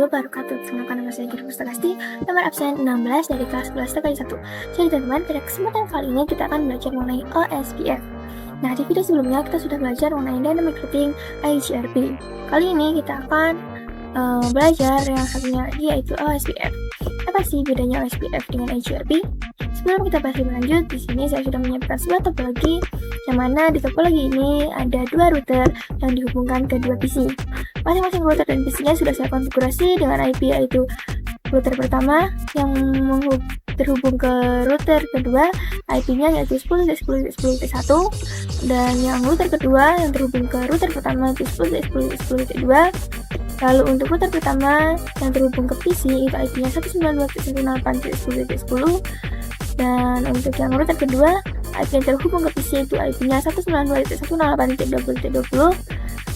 wabarakatuh. Perkenalkan nama saya Giri Pustakasti, nomor absen 16 dari kelas 11 TKJ 1. Jadi teman-teman, pada kesempatan kali ini kita akan belajar mengenai OSPF. Nah, di video sebelumnya kita sudah belajar mengenai Dynamic Routing IGRP. Kali ini kita akan belajar yang satunya lagi, yaitu OSPF. Apa sih bedanya OSPF dengan IGRP? Sebelum kita bahas lebih lanjut, di sini saya sudah menyiapkan sebuah topologi, yang mana di topologi ini ada dua router yang dihubungkan ke dua PC. Masing-masing router dan PC-nya sudah saya konfigurasi dengan IP, yaitu router pertama yang terhubung ke router kedua, IP-nya yaitu 10.10.10.1, dan yang router kedua yang terhubung ke router pertama yaitu 10.10.10.2. Lalu untuk router pertama yang terhubung ke PC itu IP-nya 192.168.10.10, dan untuk yang router kedua IP yang terhubung ke PC itu IP-nya 192.168.20.20,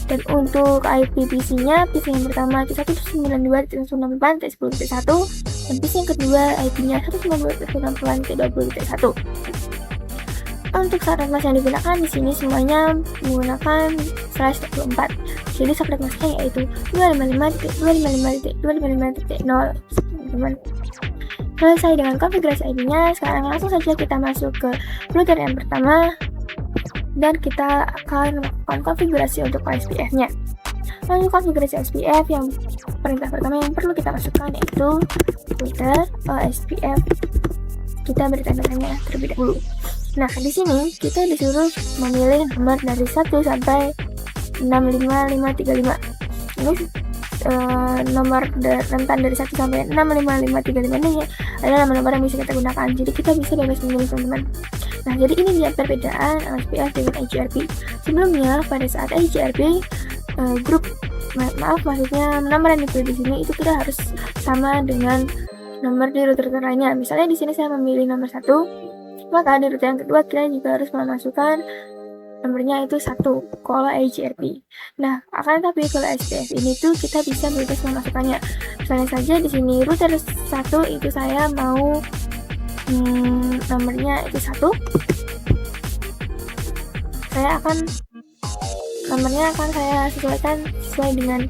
dan untuk IP PC-nya, PC yang pertama itu 192.168.10.1, dan PC yang kedua IP-nya 192.168.20.1. Untuk subnet mask yang digunakan di sini semuanya menggunakan slash 24. Jadi subnet masknya yaitu 255.255.255.0. Teman-teman. Selesai dengan konfigurasi IP-nya, sekarang langsung saja kita masuk ke router yang pertama dan kita akan melakukan konfigurasi untuk OSPF-nya. Untuk konfigurasi OSPF, yang perintah pertama yang perlu kita masukkan yaitu router OSPF. Kita beri tanda tanya terlebih dahulu. Nah, di sini kita disuruh memilih nomor dari 1 sampai 65535. Ini nomor rentan dari 1 sampai 65535 ini adalah nomor yang bisa kita gunakan. Jadi kita bisa bebas memilih, teman-teman. Nah, jadi ini dia perbedaan OSPF dengan IGRP. Sebelumnya pada saat IGRP maksudnya nomor yang dipilih di sini itu tidak harus sama dengan nomor di router lainnya. Misalnya di sini saya memilih nomor 1, maka di router yang kedua kita juga harus memasukkan nomornya itu 1 kalau IGRP. Nah, akan tapi kalau SPF ini tuh kita bisa bebas memasukkannya. Misalnya saja di sini router 1 itu saya mau nomornya itu 1. Nomornya akan saya sesuaikan sesuai dengan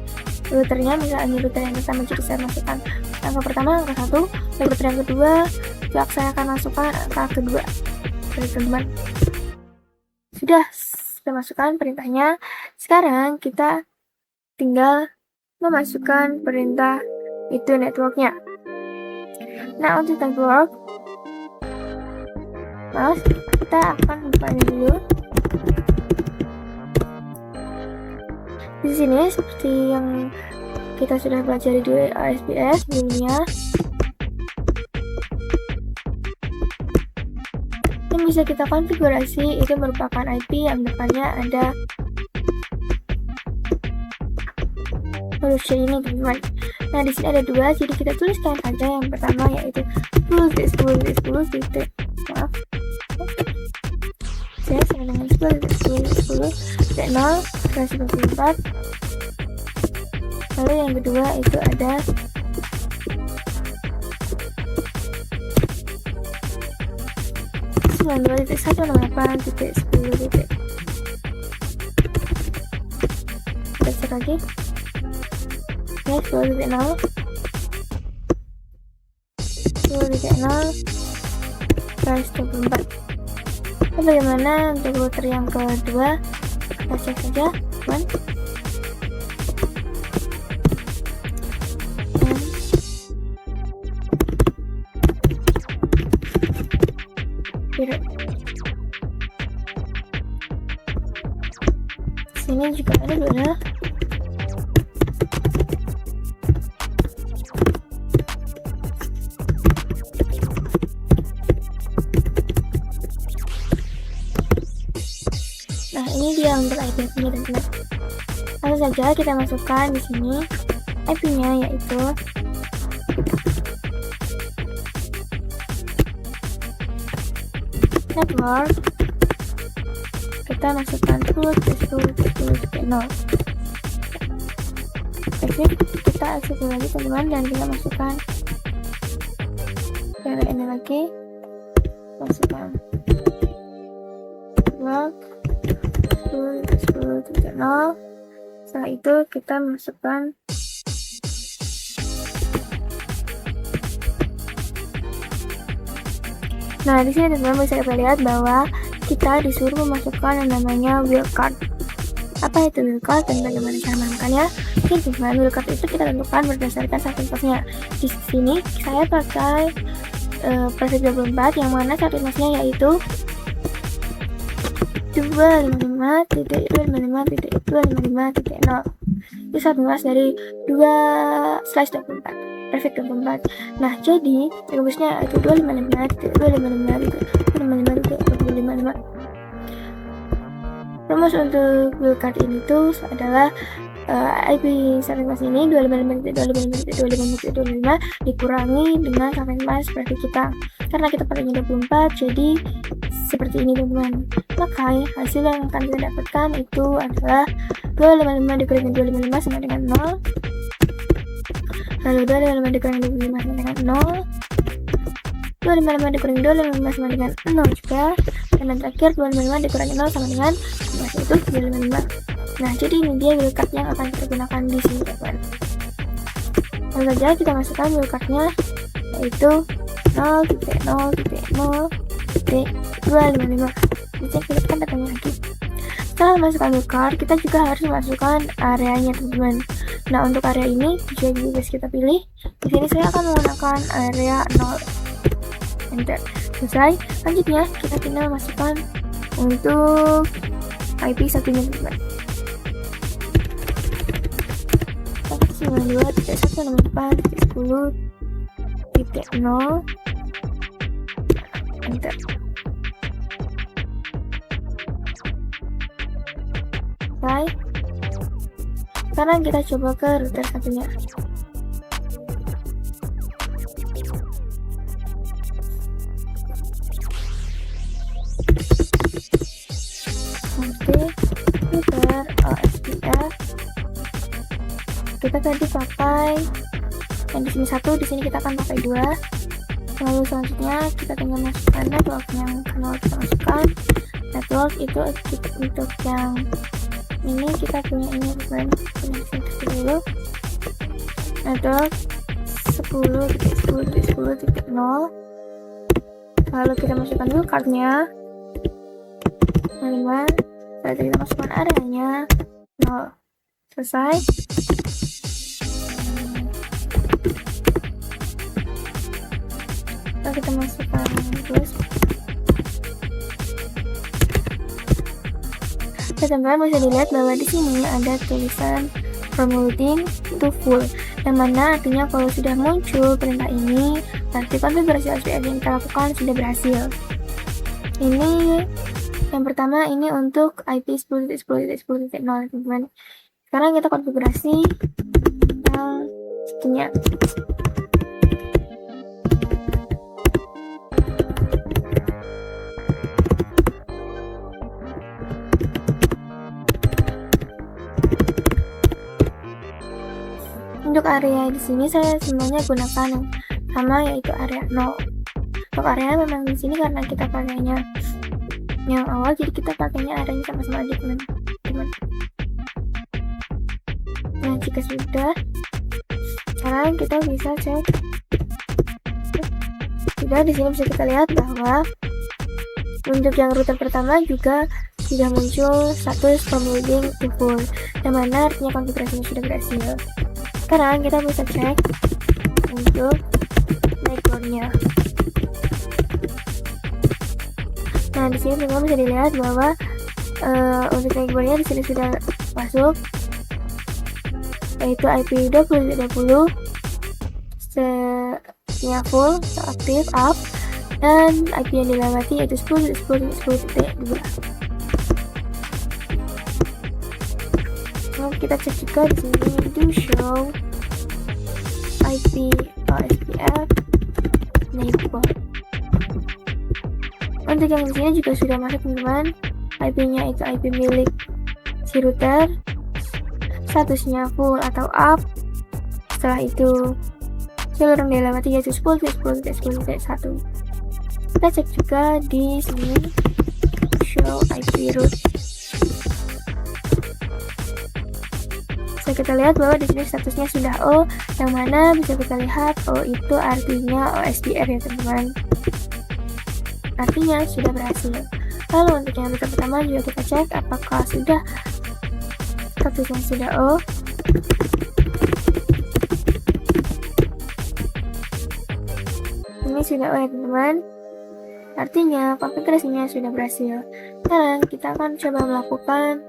routernya. Misalnya router yang pertama, jadi saya masukkan angka pertama, angka 1. Router yang kedua, saya akan masukkan angka kedua. Jadi teman-teman, sudah kita masukkan perintahnya. Sekarang kita tinggal memasukkan perintah itu networknya. Nah, untuk network, kita akan buka dulu. Di sini seperti yang kita sudah pelajari di OSPF sebelumnya, yang bisa kita konfigurasi itu merupakan IP yang depannya ada huruf C ini, teman-teman. Nah, di sini ada 2, jadi kita tuliskan saja yang pertama yaitu 10.10.10.0. Saya dengan 10.10.10.0/24. Lalu yang kedua itu ada 92.168.10. Baca lagi ya, 10.0 10.0/24. Bagaimana untuk router yang kedua? Kita cek saja, teman. Sini juga ada 2. Nah, ini dia untuk IP-nya, teman-teman. Langsung saja kita masukkan di sini IP-nya yaitu network. Kita masukkan 10.10.10.0. Oke, kita exit lagi, teman-teman, dan kita masukkan ini lagi, masukkan network 10.10.0. Setelah itu kita masukkan Nah, di sini teman-teman bisa kita lihat bahwa kita disuruh memasukkan yang namanya wildcard. Apa itu wildcard dan bagaimana cara melakukannya? Oke teman, wildcard itu kita tentukan berdasarkan starting cost-nya. Di sini saya pakai preset 24 yang mana starting cost-nya yaitu 255.255.255.0. Itu starting cost dari 2/24. Perfect 24. Nah, jadi rumusnya itu 255.255.255.255. Rumus untuk wildcard ini tuh adalah IP starting cost ini 255.255.255 dikurangi dengan starting cost prefix kita. Karena kita pakainya 24, jadi seperti ini teman-teman. Maka hasil yang akan kita dapatkan itu adalah 255 dikurangi 255 sama dengan 0. Lalu 255 dikurangi 25 sama dengan 0. 255 dikurangi 255 sama dengan 0 juga. Dan yang terakhir 255 dikurangi 0 sama dengan yaitu 255. Nah, jadi ini dia wildcard yang akan kita gunakan di sini teman. Lalu saja kita masukkan wildcardnya yaitu 0.0.0.255. Bisa kita tekan datanya lagi. Setelah memasukkan wildcard, kita juga harus memasukkan areanya teman-teman. Nah, untuk area ini juga kita pilih. Di sini saya akan menggunakan area 0. Enter. Selesai. Selanjutnya kita tinggal masukkan untuk IP satunya teman-teman. 92.164.10.0. Enter. Selesai. Sekarang kita coba ke router satunya. Oke, router OSPF. Kita tadi pakai yang di sini 1, di sini kita akan pakai 2. Lalu selanjutnya kita tinggal masukkan network yang kenal kita masukkan. Network itu untuk yang ini kita punya ini teman, punya sini dulu. Network 10.10.10.0. Lalu kita masukkan dulu cardnya 5. Lalu kita masukkan areanya 0. Selesai. Lalu kita masukkan terus. Teman-teman bisa dilihat bahwa di sini ada tulisan formatting to full, yang mana artinya kalau sudah muncul perintah ini, berarti konfigurasi OSPF yang kita lakukan sudah berhasil. Ini yang pertama ini untuk IP 10.10.10.0 teman-teman. Sekarang kita konfigurasi yang satunya. Untuk area di sini saya semuanya gunakan yang sama yaitu area 0. Untuk area memang di sini karena kita pakainya yang awal, jadi kita pakainya areanya sama-sama aja teman-teman. Nah, jika sudah, sekarang kita bisa cek. Sudah, di sini bisa kita lihat bahwa untuk yang router pertama juga sudah muncul status formatting to full, yang mana artinya konfigurasinya sudah berhasil. Sekarang kita bisa cek untuk networknya. Nah, di sini teman-teman bisa dilihat bahwa untuk networknya di sini sudah masuk, yaitu IP 20.20 nya full, aktif, up, dan IP yang dilewati yaitu 10.10.10.2. Kita cek juga di sini do show IP OSPF network. Untuk yang di sini juga sudah masuk teman-teman. IP-nya itu IP milik si router. Statusnya full atau up. Setelah itu seluruh yang dilewati yaitu 10.10.10.1. Kita cek juga di sini show IP root. Bisa kita lihat bahwa di sini statusnya sudah O, yang mana bisa kita lihat O itu artinya OSPF ya teman-teman. artinya sudah berhasil. Lalu untuk yang router pertama juga kita cek apakah sudah keputusan sudah O. Ini sudah O ya teman-teman, artinya konfigurasinya sudah berhasil. Sekarang kita akan coba melakukan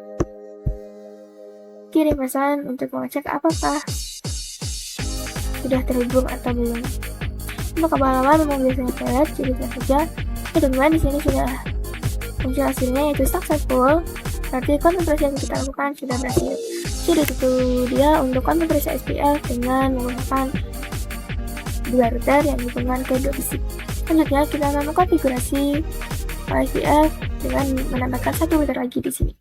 kirim pesan untuk mengecek apakah sudah terhubung atau belum. Untuk abal-abal memang biasanya telat, jadi tidak saja. Teman-teman, di sini sudah muncul hasilnya yaitu successful, berarti konfigurasi yang kita lakukan sudah berhasil. Jadi itu dia untuk konfigurasi SPF dengan menggunakan dua router yang dihubungkan ke dua PC. Selanjutnya kita akan mengkonfigurasi SPF dengan menambahkan satu router lagi di sini.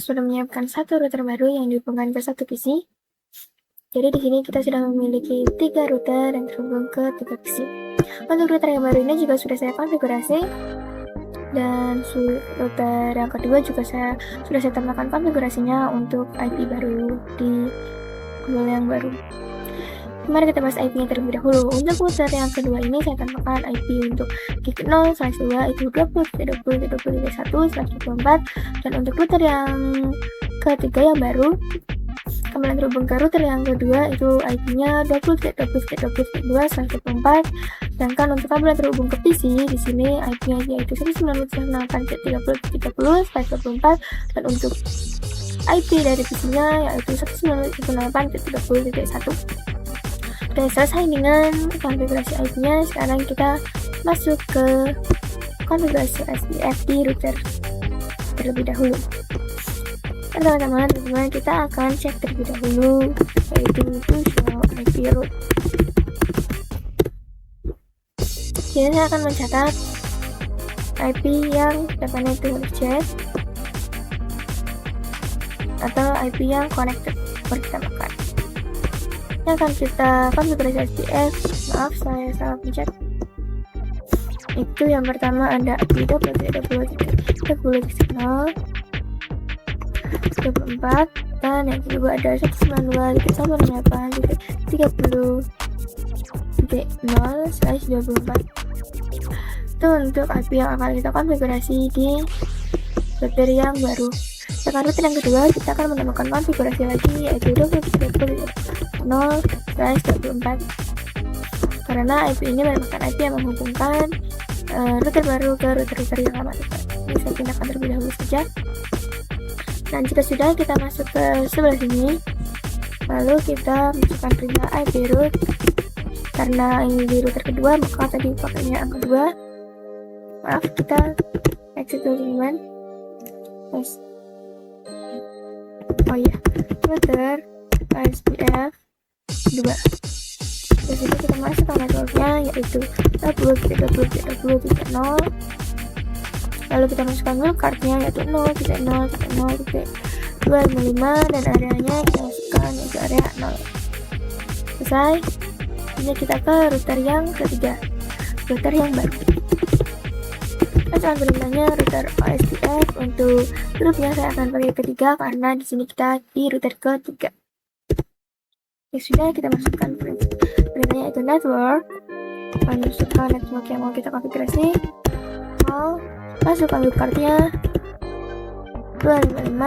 Sudah menyiapkan satu router baru yang dihubungkan ke satu PC. Jadi di sini kita sudah memiliki 3 router yang terhubung ke 3 PC. Untuk router yang baru ini juga sudah saya konfigurasi, dan router yang kedua juga sudah saya tambahkan konfigurasinya untuk IP baru di Google yang baru. Mari kita bahas IP-nya terlebih dahulu. Untuk router yang kedua ini saya tambahkan IP untuk gig 0/2 itu 20.20.20.1/24, dan untuk router yang ketiga yang baru kembali terhubung ke router yang kedua itu IP-nya 20.20.22/24, sedangkan untuk kabel yang terhubung ke PC di sini IP-nya yaitu 192.168.30/24, dan untuk IP dari PC-nya yaitu 192.168.30.1. Sudah selesai dengan konfigurasi IP-nya, sekarang kita masuk ke konfigurasi SPF di router terlebih dahulu. Teman-teman, kita akan cek terlebih dahulu yaitu to show IP route. Jadi saya akan mencatat IP yang depannya itu huruf Z atau IP yang connected pertamakan. Yang akan kita konfigurasi SPF, maaf saya salah pencet. Itu yang pertama ada IP 20.20.20.0 24, dan yang kedua ada 192.168.30.0/24. Itu untuk IP yang akan kita konfigurasi di router yang baru. Sekarang router yang kedua kita akan menambahkan konfigurasi lagi yaitu 20.0/24, karena IP ini merupakan IP yang menghubungkan router baru ke router yang lama. Ini saya pindahkan terlebih dahulu saja. Dan jika sudah, kita masuk ke sebelah sini, lalu kita masukkan perintah IP root. Karena ini di router kedua, maka tadi pakainya yang kedua. Maaf, kita exit dulu teman-teman. Oh iya, router SPF 2. Di sini kita masukkan networknya yaitu 20.20.20.0. Lalu kita masukkan wildcardnya yaitu 0.0.0.255, dan areanya kita masukkan yaitu area 0. Selesai. Ini kita ke router yang ketiga, router yang baru. Bacaan perintahnya router OSPF. Untuk grupnya saya akan pakai ketiga karena di sini kita di router ketiga. Ya sudah, kita masukkan perintahnya itu network. Masukkan network yang mau kita konfigurasi. Masukkan wildcardnya 255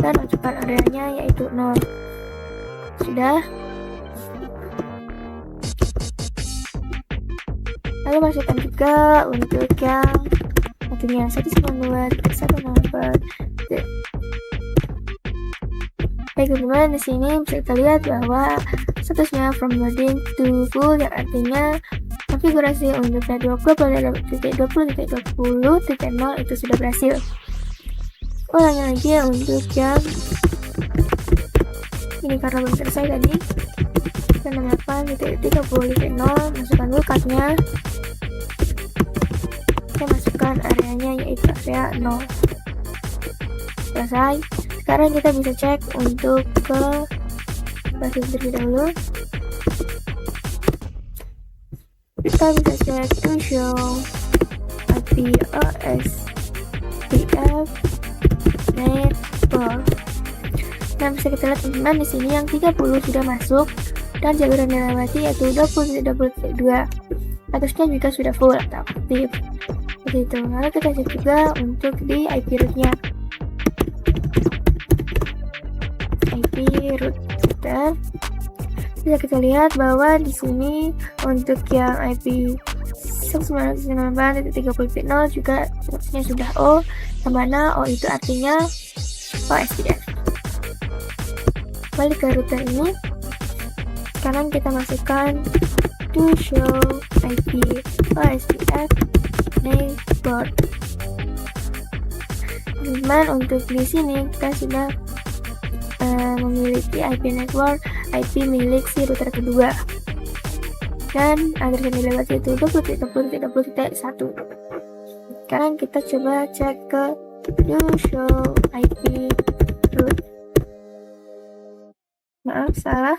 dan masukkan areanya yaitu 0. Sudah. Lalu masukkan juga untuk yang satunya 192.164. Baik teman-teman, di sini bisa kita lihat bahwa statusnya from loading to full, yang artinya konfigurasi untuk network 20.20.20.0 itu sudah berhasil. Ulangi lagi ya untuk yang ini karena belum selesai tadi. Kita menambahkan 30.0, masukkan wildcardnya. Kita masukkan areanya yaitu area 0. Selesai. Sekarang kita bisa cek untuk ke basis terlebih dahulu. Kita bisa cek to show IP OSPF network. Nah, bisa kita lihat teman-teman di sini yang 30 sudah masuk dan jalur yang dilewati yaitu 20.20.2. statusnya juga sudah full atau aktif. Seperti itu. Lalu kita cek juga untuk di IP rootnya. IP root router. Bisa kita lihat bahwa di sini untuk yang IP 192.30.0 juga statusnya sudah O, yang mana O itu artinya OSPF. Balik ke router ini, sekarang kita masukkan to show IP OSPF neighbor. Teman, untuk di sini kita sudah memiliki IP network, IP milik si router kedua, dan address yang dilewati itu 20.20.20.1. Sekarang kita coba cek ke to show IP root. Maaf, salah.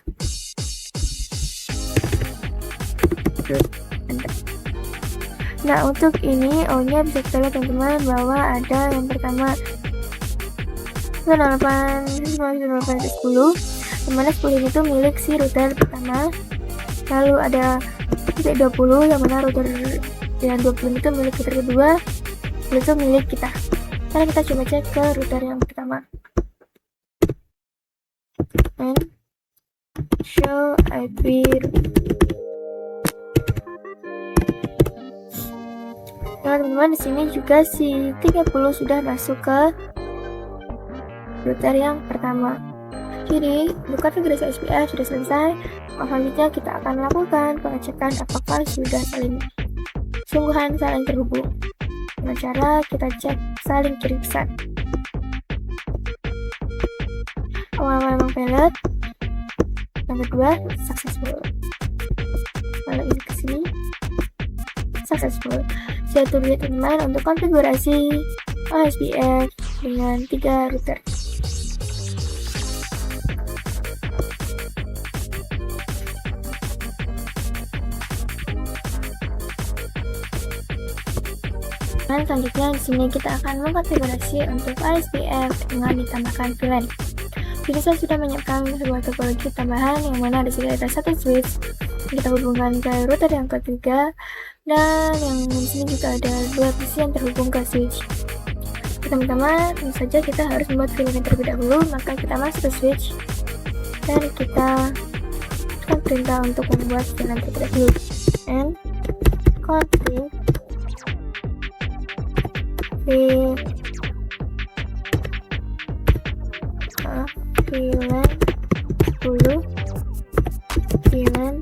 Nah, untuk ini O-nya bisa kita lihat teman-teman bahwa ada yang pertama 98.10, dimana 10 ini tuh milik si router pertama. Lalu ada titik 20 yang mana router yang 20 itu milik router kedua, itu milik kita. Sekarang kita coba cek ke router yang pertama. And show IP root. Nah, teman-teman, di sini juga si 30 sudah masuk ke router yang pertama. Jadi, untuk konfigurasi OSPF sudah selesai. Selanjutnya kita akan lakukan pengecekan apakah sudah saling terhubung. Dengan cara kita cek saling kirim pesan. Awal-awal memang pelet. Yang kedua, successful. Lalu ini ke sini, successful. Satu lihat teman untuk konfigurasi OSPF dengan 3 router. Dan selanjutnya di sini kita akan mengkonfigurasi untuk OSPF dengan ditambahkan VLAN. Jadi saya sudah menyiapkan sebuah topologi tambahan yang mana di sini ada satu switch yang kita hubungkan ke router yang ketiga, dan yang di sini juga ada 2 PC yang terhubung ke switch. Pertama-tama tentu saja kita harus membuat VLAN terlebih dahulu, maka kita masuk ke switch dan kita tekan perintah untuk membuat VLAN terlebih dahulu. And config VLAN 10 VLAN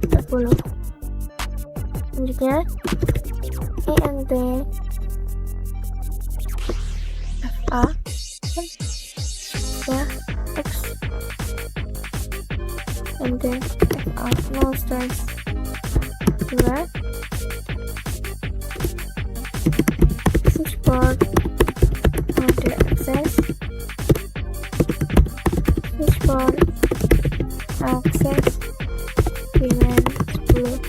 10. Selanjutnya INT FA ya X INT FA no stress 2 switchboard mode access switchboard access VLAN 10.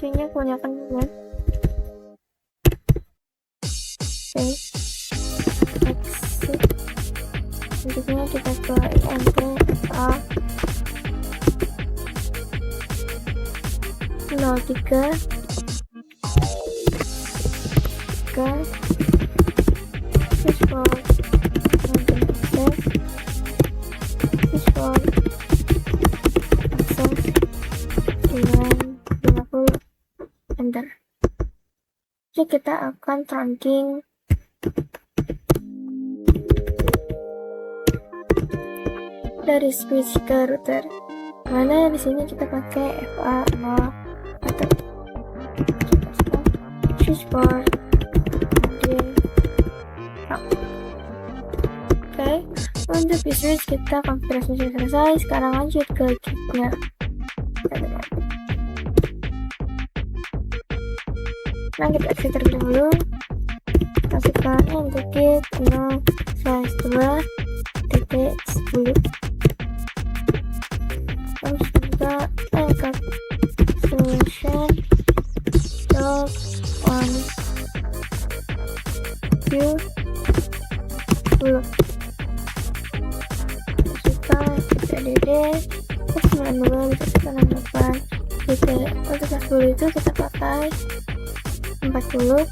Kayaknya kebanyakan teman. Exit. Selanjutnya kita ke INT FA 03 ke switchboard mode access switchboard access VLAN 50. Enter. Jadi kita akan trunking dari switch ke router. Mana di sini kita pakai FA0 atau switchboard Oke, untuk di switch kita konfigurasi sudah selesai. Sekarang lanjut ke kitnya. Nah, kita exit terlebih dahulu. Masukkan untuk kit 0/2.10. Terus kita encapsulation log on view 10. DD 192.168. Untuk kelas 10 itu kita pakai 40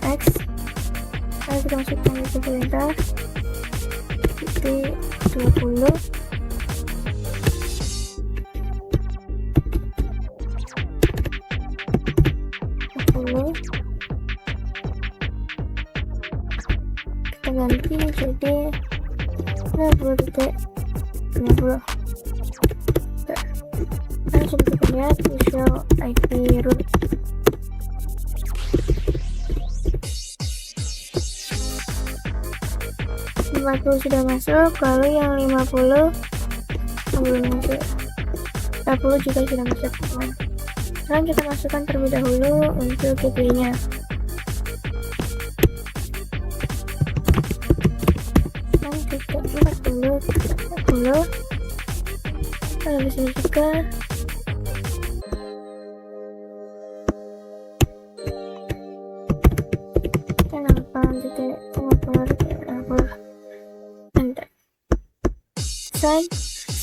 X. Lalu kita masukkan itu perintah titik 20 kita ganti jadi 50.50. Langsung kita lihat visual IP root. Sudah masuk, lalu yang 50 belum masuk. 40 juga sudah masuk, teman. Sekarang kita masukkan terlebih dahulu untuk gateway-nya. Titik 40, lalu di sini juga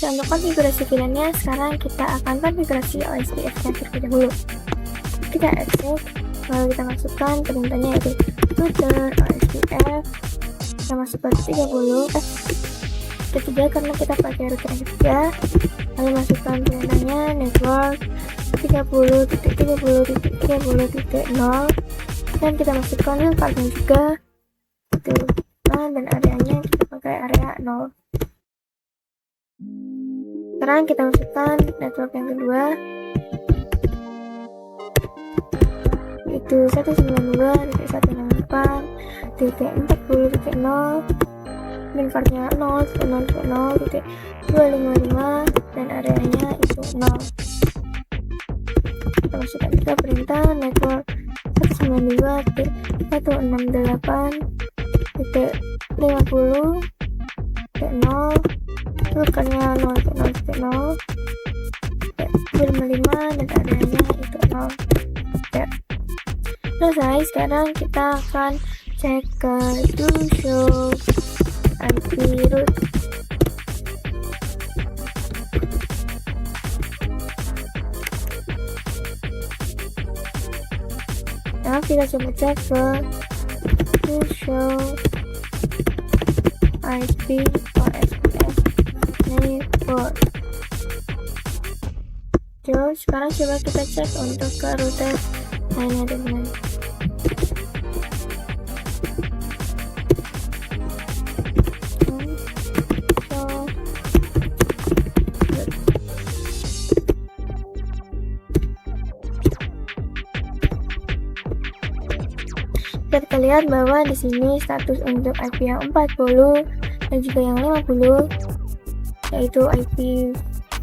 untuk konfigurasi VLAN-nya. Sekarang kita akan konfigurasi OSPF-nya terlebih dahulu. Kita exit, lalu kita masukkan perintahnya yaitu router OSPF. Kita masukkan 30 ketiga karena kita pakai router yang ketiga. Lalu masukkan perintahnya network 30.30.30.0 dan kita masukkan wheel partnya juga itu. Dan areanya kita pakai area 0. Sekarang kita masukkan network yang kedua yaitu 192.168.40.0 dan partnya 0.0.0.255 dan areanya itu 0. Kita masukkan juga perintah network 192.168.50.0 bukannya 0.0.0 5 dan areanya itu 0. Ya. Selesai. Sekarang kita akan cek ke show IP root. Nah, kita coba cek ke show IP OSPF network. Sekarang coba kita cek untuk ke router lainnya teman. Kita lihat bahwa di sini status untuk IP yang 40 dan juga yang 50 yaitu IP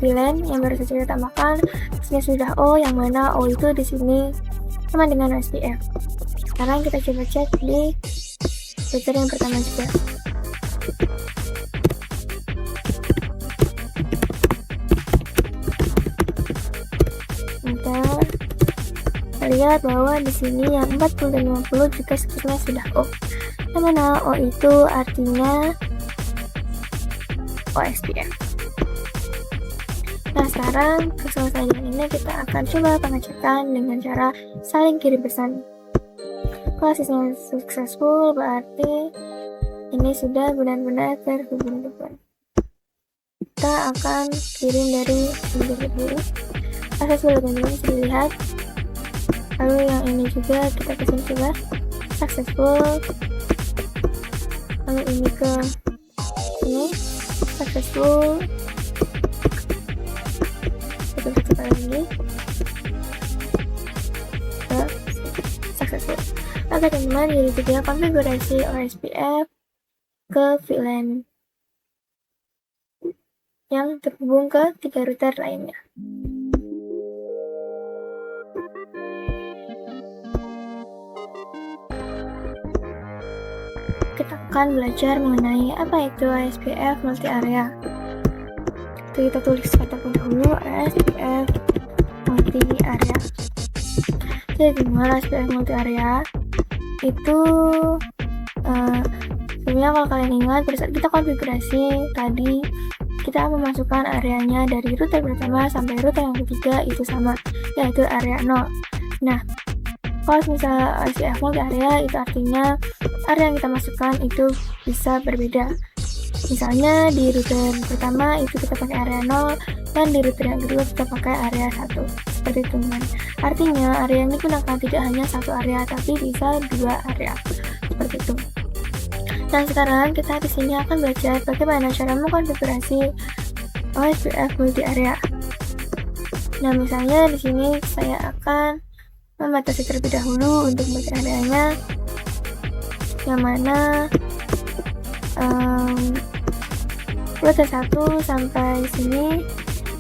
VLAN yang baru saja kita tambahkan sini sudah O, yang mana O itu di sini sama dengan OSPF. Sekarang kita coba cek di router yang pertama juga. Kita lihat bahwa di sini yang 40 dan 50 juga skillnya sudah O. Yang mana O itu artinya OSPF. Nah, sekarang keselesaian ini kita akan coba pengecekan dengan cara saling kirim pesan. Kalau sistemnya successful, berarti ini sudah benar-benar terhubung teman. Kita akan kirim dari sini dulu. Successful teman-teman bisa dilihat. Lalu yang ini juga kita kesini coba successful. Lalu ini ke sini successful. Kita coba lagi ke successful. Oke teman-teman, jadi itu dia konfigurasi OSPF ke VLAN yang terhubung ke 3 router lainnya. Kita akan belajar mengenai apa itu OSPF multi area. Kita tulis kata dahulu OSPF multi area. Jadi teman-teman, SPF multi area itu sebenarnya kalau kalian ingat pada saat kita konfigurasi tadi, kita memasukkan areanya dari router pertama sampai router yang ketiga itu sama, yaitu area 0. Nah, kalau misalnya SPF multi area itu artinya area yang kita masukkan itu bisa berbeda. Misalnya di router pertama itu kita pakai area 0, dan di router yang kedua kita pakai area 1. Seperti itu teman. Artinya area yang digunakan tidak hanya satu area, tapi bisa 2 area. Seperti itu. Dan sekarang kita di sini akan belajar bagaimana cara mengkonfigurasi OSPF multi area. Nah, misalnya di sini saya akan membatasi terlebih dahulu untuk multi areanya, yang mana router 1 sampai sini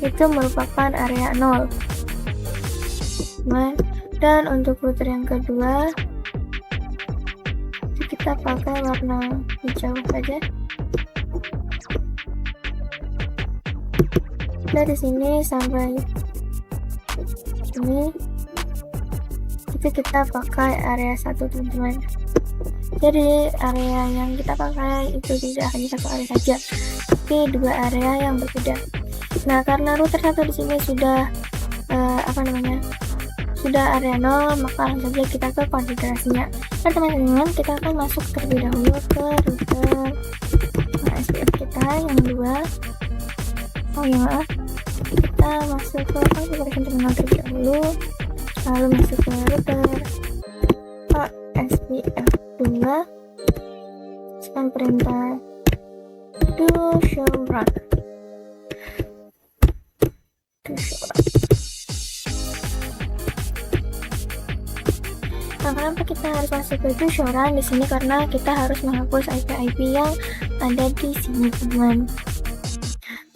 itu merupakan area 0. Dan untuk router yang kedua kita pakai warna hijau saja. Dari sini sampai sini itu kita pakai area 1 teman-teman. Jadi area yang kita pakai itu tidak hanya satu area saja, tapi 2 area yang berbeda. Nah, karena router 1 di sini sudah sudah area 0, maka langsung saja kita ke konfigurasinya. Nah teman-teman, kita akan masuk terlebih dahulu ke router SPF kita yang 2. Kita masuk ke konfigurasi terminal terlebih dahulu, lalu masuk ke router SPF 2, tekan perintah do show run. Nah, kenapa kita harus masuk ke showrun di sini? Karena kita harus menghapus IP-IP yang ada di sini, teman.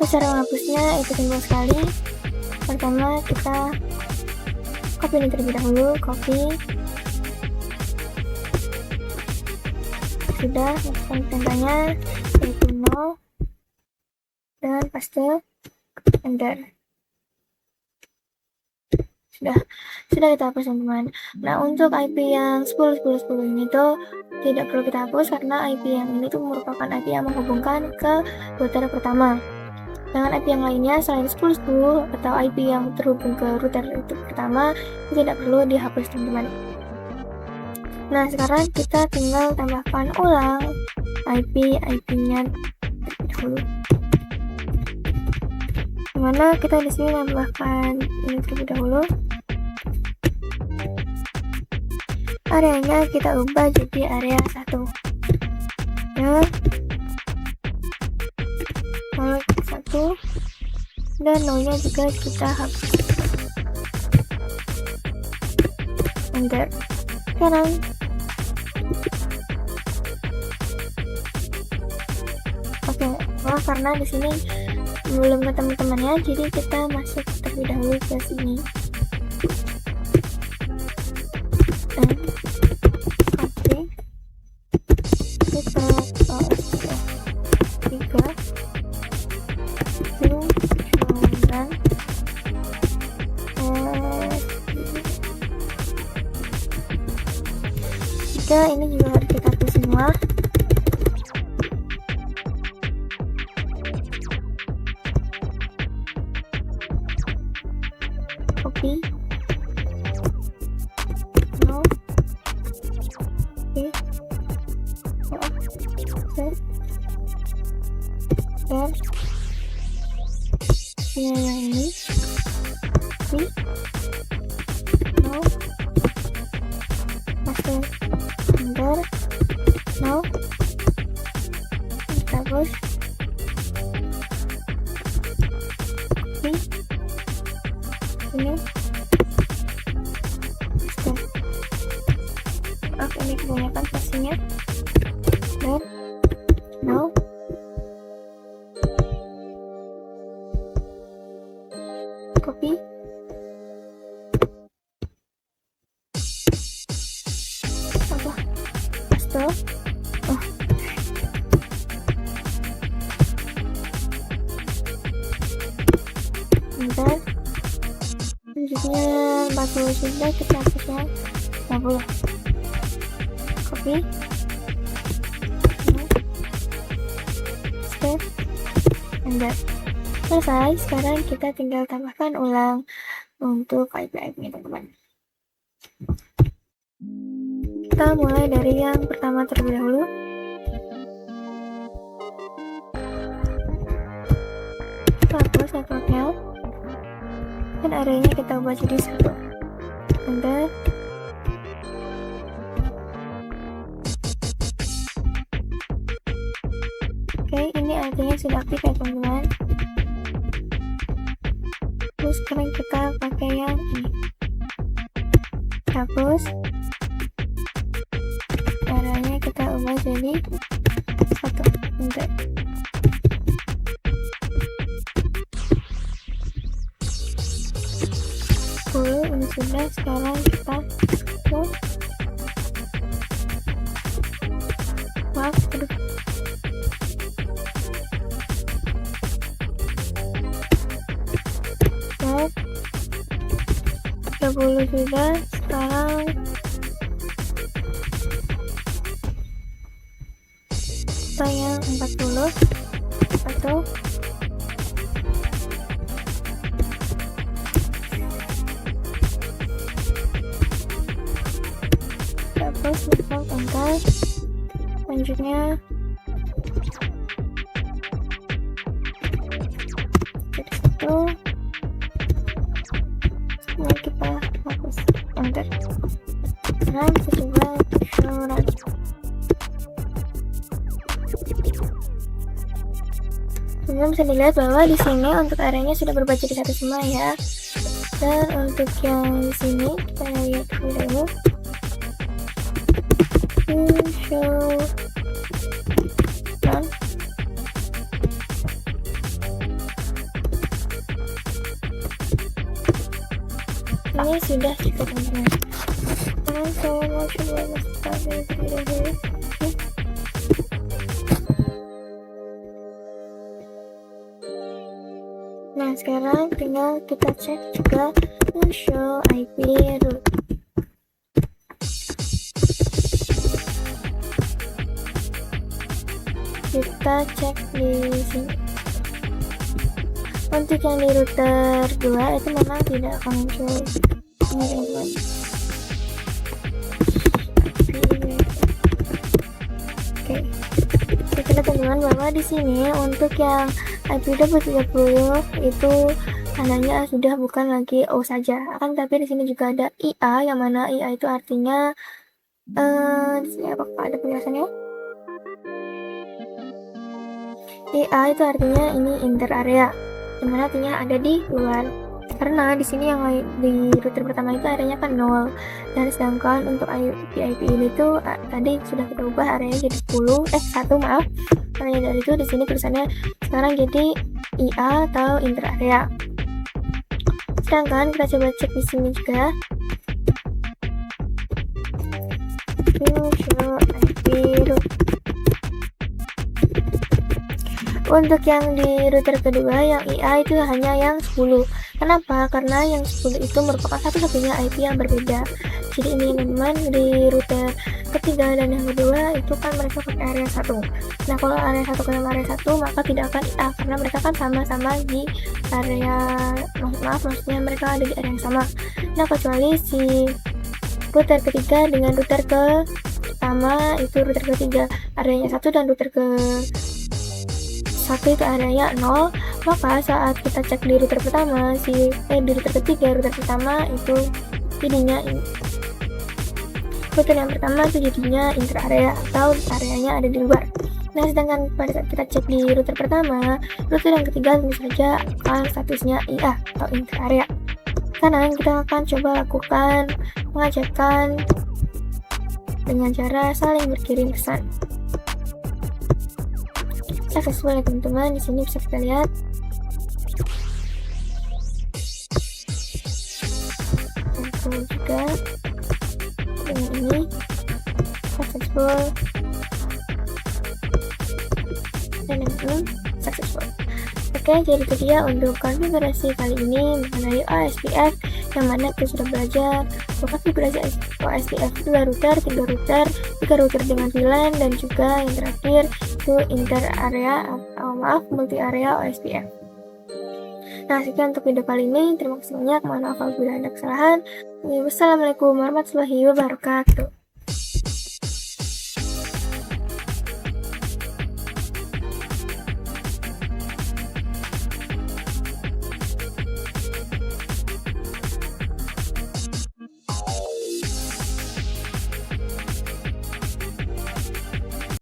Cara menghapusnya itu simpel sekali. Pertama, kita copy ini terlebih dahulu, copy. Sudah, masukkan perintahnya yaitu 0 dan paste, enter. Sudah kita hapus teman-teman. Nah, untuk IP yang 10.10.10 ini tuh tidak perlu kita hapus karena IP yang ini tuh merupakan IP yang menghubungkan ke router pertama. Dengan IP yang lainnya selain 10.10 atau IP yang terhubung ke router itu pertama itu tidak perlu dihapus teman-teman. Nah, sekarang kita tinggal tambahkan ulang IP-nya dahulu. Dimana kita di sini tambahkan ini terlebih dahulu. Areanya kita ubah jadi area 1. Dan lalu 1 dan nolnya juga kita hapus. Enter. Sekarang karena di sini belum ketemu temannya, jadi kita masuk terlebih dahulu ke sini. Ini juga harus kita hapus semua. Copy. No. Oke. Share. Yang ini. Copy. No. Paste. Enter. No. Kita hapus. Copy. Ini. Maaf, ini kebanyakan pastinya. Dan no. Copy. Paste. Enter. Selanjutnya 40 sudah, kita hapusnya 50. Copy. Save. Enter. Selesai. Sekarang kita tinggal tambahkan ulang untuk IP-nya, teman-teman. Kita mulai dari yang pertama terlebih dahulu. Kita hapus networknya dan areanya kita ubah jadi 1. Enter. Oke, ini artinya sudah aktif ya, teman-teman. Terus sekarang kita pakai yang ini. Hapus. Caranya kita ubah jadi 1. Enter. Ini sudah. Sekarang kita ke 30 sudah. Sekarang kita yang 40 atau terus network enter. Selanjutnya jadi 1. Sekarang kita hapus enter. Nah, bisa coba show run. Teman-teman bisa dilihat bahwa di sini untuk areanya sudah berubah jadi 1 semua ya. Dan untuk yang di sini kita lihat dulu. Show run. Ini sudah cukup, teman-teman. Saya mau coba start dari dulu. Nah, sekarang tinggal kita cek juga show IP root. Kita cek di sini. Untuk yang di router 2 itu memang tidak akan muncul ini, teman-teman. Oke. Kita lihat, teman-teman, bahwa di sini untuk yang IP 2030 itu tandanya sudah bukan lagi O saja. Akan tapi di sini juga ada IA, yang mana IA itu artinya di sini apakah ada penjelasannya? IA itu artinya ini inter area, dimana artinya ada di luar. Karena di sini yang di router pertama itu areanya kan 0, dan sedangkan untuk IP ini tuh tadi sudah kita ubah areanya jadi 1 maaf. Makanya dari itu di sini tulisannya sekarang jadi IA atau inter area. Sedangkan kita coba cek di sini juga. Show IP root. Untuk yang di router kedua, yang IA itu hanya yang 10. Kenapa? Karena yang 10 itu merupakan satu-satunya IP yang berbeda. Jadi ini, teman-teman, di router ketiga dan yang kedua itu kan mereka pakai area 1. Nah, kalau area 1 ke area 1 maka tidak akan IA, karena mereka kan sama-sama di area, maksudnya mereka ada di area yang sama. Nah, kecuali si router ketiga dengan router ke pertama, itu router ketiga areanya 1 dan router ke 1 itu areanya 0, maka saat kita cek di router pertama, di router ketiga, router pertama itu jadinya router yang pertama itu jadinya inter area atau areanya ada di luar. Nah, sedangkan pada saat kita cek di router pertama, router yang ketiga tentu saja akan statusnya IA atau inter area. Sekarang kita akan coba lakukan pengajakan dengan cara saling berkirim pesan. Successful ya, teman-teman. Di sini bisa kita lihat. Langsung juga dengan ini successful dan ini successful. Oke, jadi itu dia untuk konfigurasi kali ini mengenai OSPF yang mana kita sudah belajar konfigurasi OSPF 2 router, 3 router, 3 router dengan VLAN, dan juga yang terakhir itu multi area OSPF. Nah, sekian untuk video kali ini. Terima kasih banyak. Mohon maaf apabila ada kesalahan. Wassalamualaikum warahmatullahi wabarakatuh.